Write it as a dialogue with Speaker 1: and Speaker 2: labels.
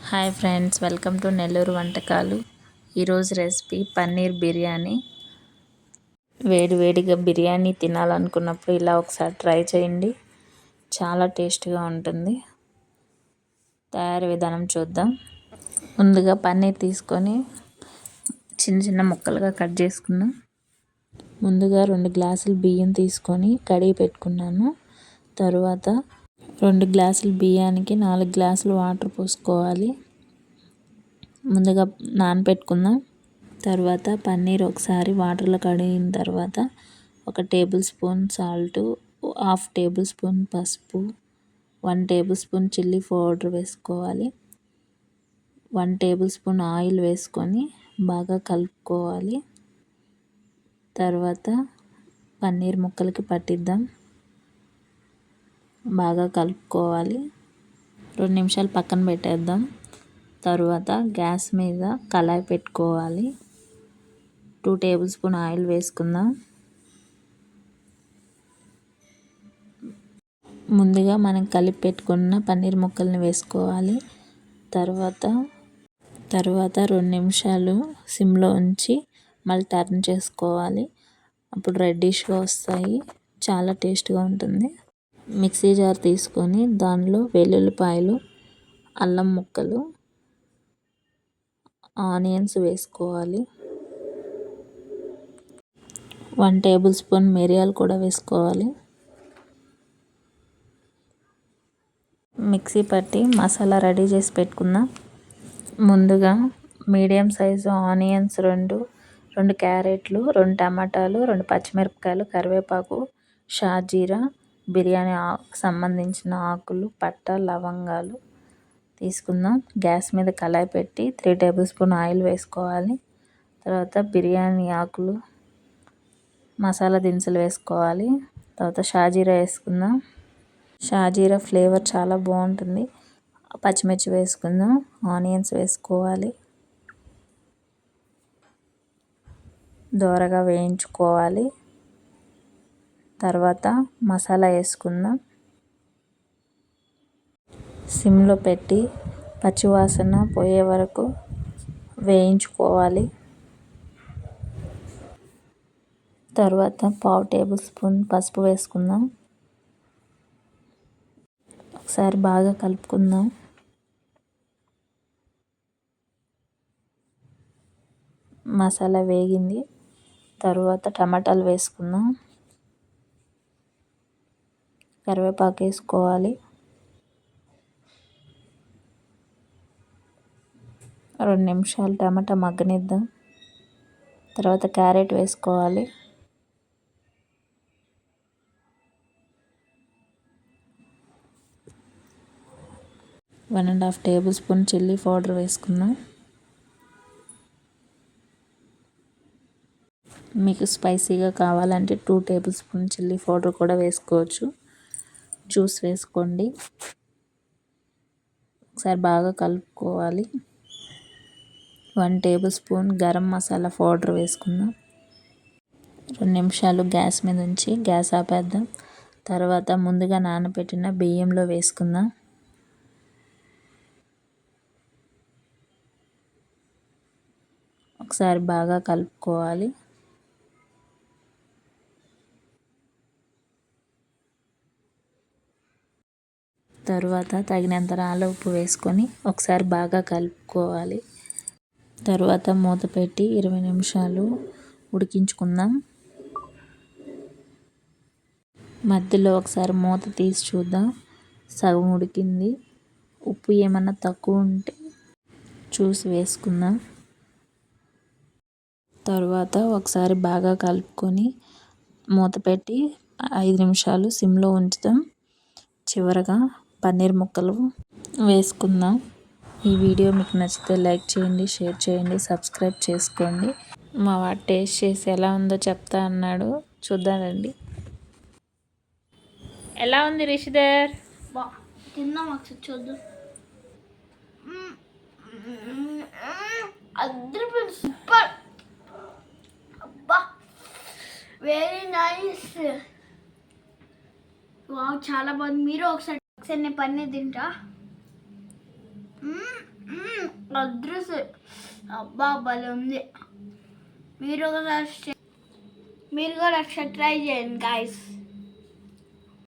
Speaker 1: Hi friends, welcome to Nellore వంటకాలు. ఈరోజు recipe paneer biryani. వేడివేడిగా బిర్యానీ తినాలనుకున్నప్పుడు ఇలా ఒకసారి ట్రై చేయండి, చాలా టేస్ట్గా ఉంటుంది. తయారీ విధానం చూద్దాం. ముందుగా పన్నీర్ తీసుకొని చిన్న చిన్న ముక్కలుగా కట్ చేసుకున్నాం. ముందుగా 2 గ్లాసులు బియ్యం తీసుకొని కడిగి పెట్టుకున్నాను. తరువాత 2 గ్లాసుల బియ్యానికి 4 గ్లాసులు వాటర్ పోసుకోవాలి. ముందుగా నానబెట్టుకుందాం. తర్వాత పన్నీర్ ఒకసారి వాటర్లో కడిగిన తర్వాత 1 table spoon salt, 1/2 table spoon పసుపు, 1 టేబుల్ స్పూన్ చిల్లీ పౌడర్ వేసుకోవాలి. 1 టేబుల్ స్పూన్ ఆయిల్ వేసుకొని బాగా కలుపుకోవాలి. తర్వాత పన్నీర్ ముక్కలకి పట్టిద్దాం. బాగా కలుపుకోవాలి. 2 నిమిషాలు పక్కన పెట్టేద్దాం. తరువాత గ్యాస్ మీద కళాయి పెట్టుకోవాలి. 2 టేబుల్ స్పూన్ ఆయిల్ వేసుకుందాం. ముందుగా మనం కలిపి పెట్టుకున్న పన్నీర్ ముక్కల్ని వేసుకోవాలి. తర్వాత 2 నిమిషాలు సిమ్లో ఉంచి మళ్ళీ టర్న్ చేసుకోవాలి. అప్పుడు రెడ్డిష్గా వస్తాయి, చాలా టేస్ట్గా ఉంటుంది. మిక్సీ జార్ తీసుకొని దానిలో వెల్లుల్లిపాయలు, అల్లం ముక్కలు, ఆనియన్స్ వేసుకోవాలి. 1 టేబుల్ స్పూన్ మిరియాలు కూడా వేసుకోవాలి. మిక్సీ పట్టి మసాలా రెడీ చేసి పెట్టుకుందాం. ముందుగా మీడియం సైజు ఆనియన్స్ 2 క్యారెట్లు, 2 టమాటాలు, 2 పచ్చిమిరపకాయలు, కరివేపాకు, షాజీరా, బిర్యానీ సంబంధించిన ఆకులు, పట్ట, లవంగాలు తీసుకుందాం. గ్యాస్ మీద కళాయి పెట్టి 3 టేబుల్ స్పూన్ ఆయిల్ వేసుకోవాలి. తర్వాత బిర్యానీ ఆకులు, మసాలా దినుసులు వేసుకోవాలి. తర్వాత షాజీరా వేసుకుందాం. షాజీరా ఫ్లేవర్ చాలా బాగుంటుంది. పచ్చిమిర్చి వేసుకుందాం. ఆనియన్స్ వేసుకోవాలి. దోరగా వేయించుకోవాలి. తర్వాత మసాలా వేసుకుందాం. సిమ్లో పెట్టి పచ్చివాసన పోయే వరకు వేయించుకోవాలి. తర్వాత 1/2 టేబుల్ స్పూన్ పసుపు వేసుకుందాం. ఒకసారి బాగా కలుపుకుందాం. మసాలా వేగింది. తర్వాత టమాటాలు వేసుకుందాం. కరివేపాకు వేసుకోవాలి. 2 నిమిషాలు టమాటా మగ్గనిద్దాం. తర్వాత క్యారెట్ వేసుకోవాలి. 1.5 టేబుల్ స్పూన్ చిల్లీ పౌడర్ వేసుకుందాం. మీకు స్పైసీగా కావాలంటే 2 టేబుల్ స్పూన్ చిల్లీ పౌడర్ కూడా వేసుకోవచ్చు. జ్యూస్ వేసుకోండి. ఒకసారి బాగా కలుపుకోవాలి. 1 table spoon garam masala powder వేసుకుందాం. 2 నిమిషాలు గ్యాస్ మీద ఉంచి గ్యాస్ ఆపేద్దాం. తర్వాత ముందుగా నానబెట్టిన బియ్యంలో వేసుకుందాం. ఒకసారి బాగా కలుపుకోవాలి. తరువాత తగినంత రాళ్ళ ఉప్పు వేసుకొని ఒకసారి బాగా కలుపుకోవాలి. తరువాత మూత పెట్టి 20 నిమిషాలు ఉడికించుకుందాం. మధ్యలో ఒకసారి మూత తీసి చూద్దాం. సగం ఉడికింది. ఉప్పు ఏమన్నా తక్కువ ఉంటే చూసి వేసుకుందాం. తరువాత ఒకసారి బాగా కలుపుకొని మూత పెట్టి 5 నిమిషాలు సిమ్లో ఉంచుదాం. చివరగా పన్నీర్ ముక్కలు వేసుకుందాం. ఈ వీడియో మీకు నచ్చితే లైక్ చేయండి, షేర్ చేయండి, సబ్స్క్రైబ్ చేసుకోండి. మా వాడు టేస్ట్ చేసి ఎలా ఉందో చెప్తా అన్నాడు, చూద్దామండి. ఎలా ఉంది రిషిధర్?
Speaker 2: తిందాం ఒకసారి చూద్దాం. అద్భుతం, సూపర్, అబ్బా, వెరీ నైస్, వావ్, చాలా బాగుంది. మీరు ఒకసారి నేను పన్నీర్ తింటా. అదృశ్య అబ్బా భలే ఉంది. మీరు కూడా ట్రై చేయండి గాయస్.